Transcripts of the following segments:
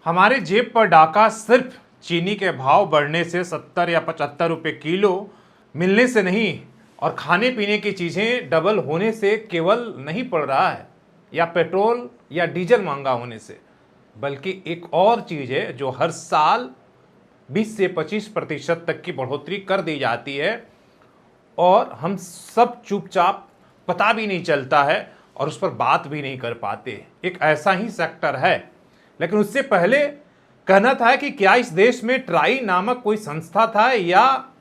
हमारे जेब पर डाका सिर्फ चीनी के भाव बढ़ने से 70 या 75 रुपए किलो मिलने से नहीं और खाने पीने की चीज़ें डबल होने से केवल नहीं पड़ रहा है, या पेट्रोल या डीजल महंगा होने से, बल्कि एक और चीज़ है जो हर साल 20 से 25% तक की बढ़ोतरी कर दी जाती है और हम सब चुपचाप, पता भी नहीं चलता है और उस पर बात भी नहीं कर पाते। एक ऐसा ही सेक्टर है। लेकिन उससे पहले कहना था कि क्या इस देश में ट्राई नामक कोई संस्था था या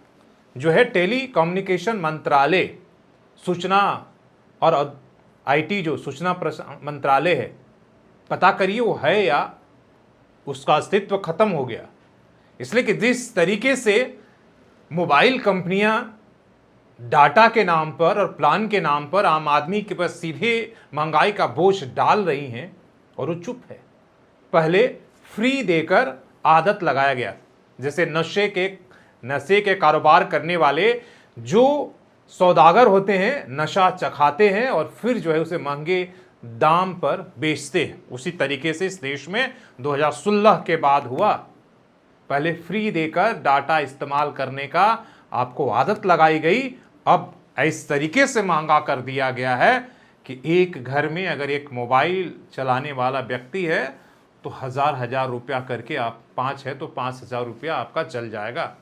जो है टेली कम्युनिकेशन मंत्रालय, सूचना और आईटी जो सूचना मंत्रालय है, पता करिए वो है या उसका अस्तित्व खत्म हो गया। इसलिए कि जिस तरीके से मोबाइल कंपनियां डाटा के नाम पर और प्लान के नाम पर आम आदमी के पास सीधे महंगाई का बोझ डाल रही हैं और वो चुप है। पहले फ्री देकर आदत लगाया गया, जैसे नशे के कारोबार करने वाले जो सौदागर होते हैं, नशा चखाते हैं और फिर जो है उसे महंगे दाम पर बेचते हैं। उसी तरीके से इस देश में 2016 के बाद हुआ। पहले फ्री देकर डाटा इस्तेमाल करने का आपको आदत लगाई गई, अब इस तरीके से महंगा कर दिया गया है कि एक घर में अगर एक मोबाइल चलाने वाला व्यक्ति है तो हजार रुपया करके, आप 5 है तो 5,000 रुपया आपका चल जाएगा।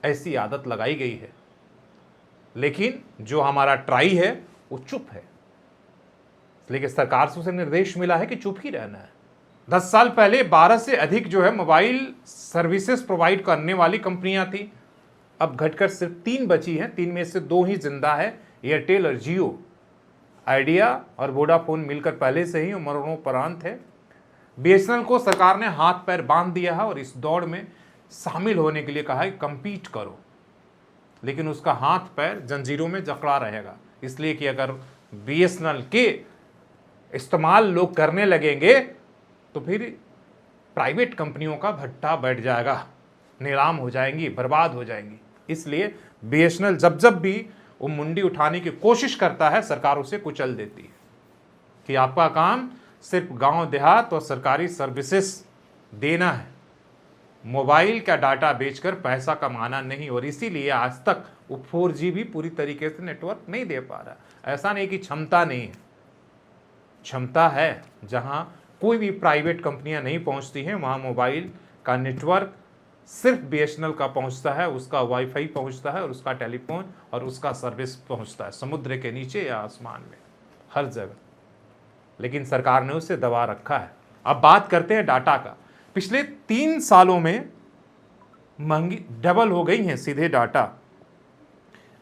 ऐसी आदत लगाई गई है। लेकिन जो हमारा ट्राई है वो चुप है, लेकिन सरकार से उसे निर्देश मिला है कि चुप ही रहना है। 10 साल पहले 12 से अधिक जो है मोबाइल सर्विसेज प्रोवाइड करने वाली कंपनियां थी, अब घटकर सिर्फ 3 बची हैं। 3 में से 2 ही जिंदा है, एयरटेल और जियो। आइडिया और वोडाफोन मिलकर पहले से ही मरणोपरांत है। बीएसएनएल को सरकार ने हाथ पैर बांध दिया है और इस दौड़ में शामिल होने के लिए कहा है कि कंपीट करो, लेकिन उसका हाथ पैर जंजीरों में जकड़ा रहेगा। इसलिए कि अगर बीएसएनएल के इस्तेमाल लोग करने लगेंगे तो फिर प्राइवेट कंपनियों का भट्टा बैठ जाएगा, नीलाम हो जाएंगी, बर्बाद हो जाएंगी। इसलिए बीएसएनएल जब भी वो मुंडी उठाने की कोशिश करता है, सरकार उसे कुचल देती है कि आपका काम सिर्फ गांव देहात और सरकारी सर्विसेज देना है, मोबाइल का डाटा बेचकर पैसा कमाना नहीं। और इसीलिए आज तक वो 4G भी पूरी तरीके से नेटवर्क नहीं दे पा रहा। ऐसा नहीं कि क्षमता नहीं है, क्षमता है। जहां कोई भी प्राइवेट कंपनियां नहीं पहुंचती हैं वहां मोबाइल का नेटवर्क सिर्फ बीएसएनएल का पहुंचता है, उसका वाईफाई पहुंचता है और उसका टेलीफोन और उसका सर्विस पहुंचता है, समुद्र के नीचे या आसमान में, हर जगह। लेकिन सरकार ने उसे दबा रखा है। अब बात करते हैं डाटा का। पिछले 3 सालों में महंगी डबल हो गई हैं सीधे डाटा।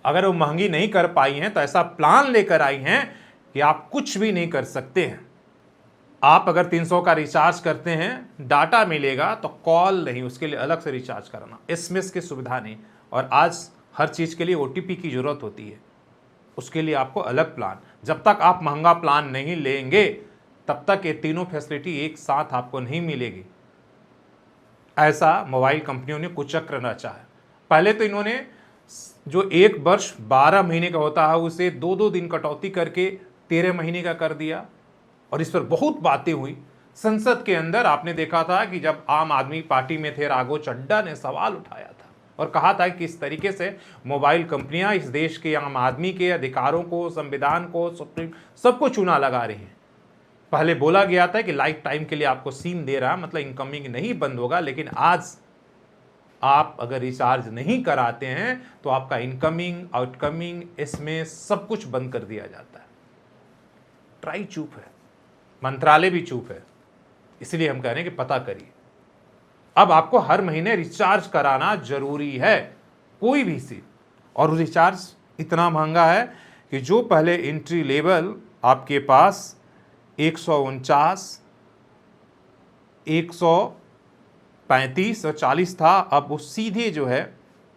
अगर वो महंगी नहीं कर पाई हैं तो ऐसा प्लान लेकर आई हैं कि आप कुछ भी नहीं कर सकते हैं। आप अगर 300 का रिचार्ज करते हैं, डाटा मिलेगा तो कॉल नहीं, उसके लिए अलग से रिचार्ज कराना, एसएमएस की सुविधा नहीं। और आज हर चीज़ के लिए ओटीपी की ज़रूरत होती है, उसके लिए आपको अलग प्लान। जब तक आप महंगा प्लान नहीं लेंगे तब तक ये तीनों फैसिलिटी एक साथ आपको नहीं मिलेगी। ऐसा मोबाइल कंपनियों ने कुचक्र रचा है। पहले तो इन्होंने जो 1 वर्ष 12 महीने का होता है उसे 2-2 दिन कटौती करके 13 महीने का कर दिया और इस पर बहुत बातें हुई। संसद के अंदर आपने देखा था कि जब आम आदमी पार्टी में थे, राघव चड्ढा ने सवाल उठाया था और कहा था कि इस तरीके से मोबाइल कंपनियां इस देश के आम आदमी के अधिकारों को, संविधान को, सबको चूना लगा रही हैं। पहले बोला गया था कि लाइफ टाइम के लिए आपको सिम दे रहा, मतलब इनकमिंग नहीं बंद होगा, लेकिन आज आप अगर रिचार्ज नहीं कराते हैं तो आपका इनकमिंग, आउटकमिंग, एसएमएस सब कुछ बंद कर दिया जाता है। ट्राई चुप है, मंत्रालय भी चुप है। इसलिए हम कह रहे हैं कि पता करिए। अब आपको हर महीने रिचार्ज कराना जरूरी है, कोई भी सिम। और रिचार्ज इतना महंगा है कि जो पहले एंट्री लेवल आपके पास 149, 135 और 40 था, अब वो सीधे जो है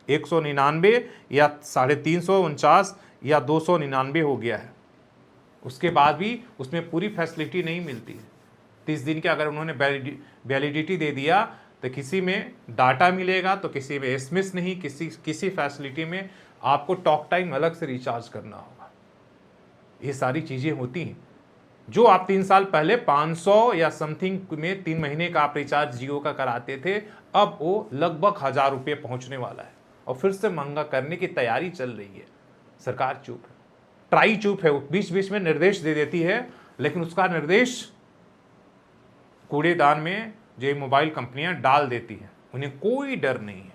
199 या 349 या 299 हो गया है। उसके बाद भी उसमें पूरी फैसिलिटी नहीं मिलती है। 30 दिन के अगर उन्होंने वैलिडिटी दे दिया तो किसी में डाटा मिलेगा तो किसी में एसएमएस नहीं, किसी फैसिलिटी में आपको टॉक टाइम अलग से रिचार्ज करना होगा। ये सारी चीज़ें होती हैं। जो आप 3 साल पहले 500 या समथिंग में 3 महीने का आप रिचार्ज जियो का कराते थे, अब वो लगभग 1000 रुपये पहुंचने वाला है और फिर से महंगा करने की तैयारी चल रही है। सरकार चुप है, ट्राई चुप है, बीच बीच में निर्देश दे देती है, लेकिन उसका निर्देश कूड़ेदान में जो मोबाइल कंपनियां डाल देती हैं, उन्हें कोई डर नहीं है।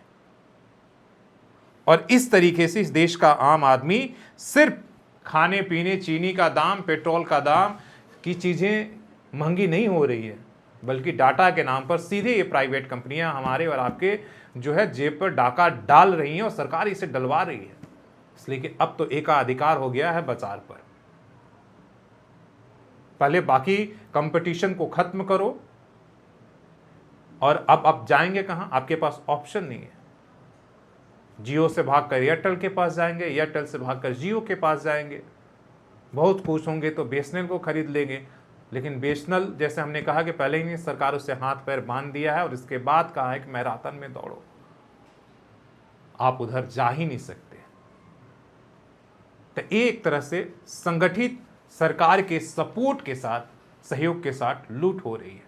और इस तरीके से इस देश का आम आदमी सिर्फ खाने पीने, चीनी का दाम, पेट्रोल का दाम की चीज़ें महंगी नहीं हो रही है, बल्कि डाटा के नाम पर सीधे ये प्राइवेट कंपनियां हमारे और आपके जो है जेब पर डाका डाल रही हैं और सरकार इसे डलवा रही है। इसलिए कि अब तो एकाधिकार हो गया है बाजार पर। पहले बाकी कंपटीशन को खत्म करो, और अब जाएंगे कहां? आपके पास ऑप्शन नहीं है। जियो से भागकर एयरटेल के पास जाएंगे, एयरटेल से भागकर जियो के पास जाएंगे। बहुत खुश होंगे तो बीएसएनएल को खरीद लेंगे, लेकिन बीएसएनएल, जैसे हमने कहा कि पहले ही सरकार उससे हाथ पैर बांध दिया है और इसके बाद कहा है कि मैराथन में दौड़ो, आप उधर जा ही नहीं सकते। तो एक तरह से संगठित सरकार के सपोर्ट के साथ, सहयोग के साथ लूट हो रही है।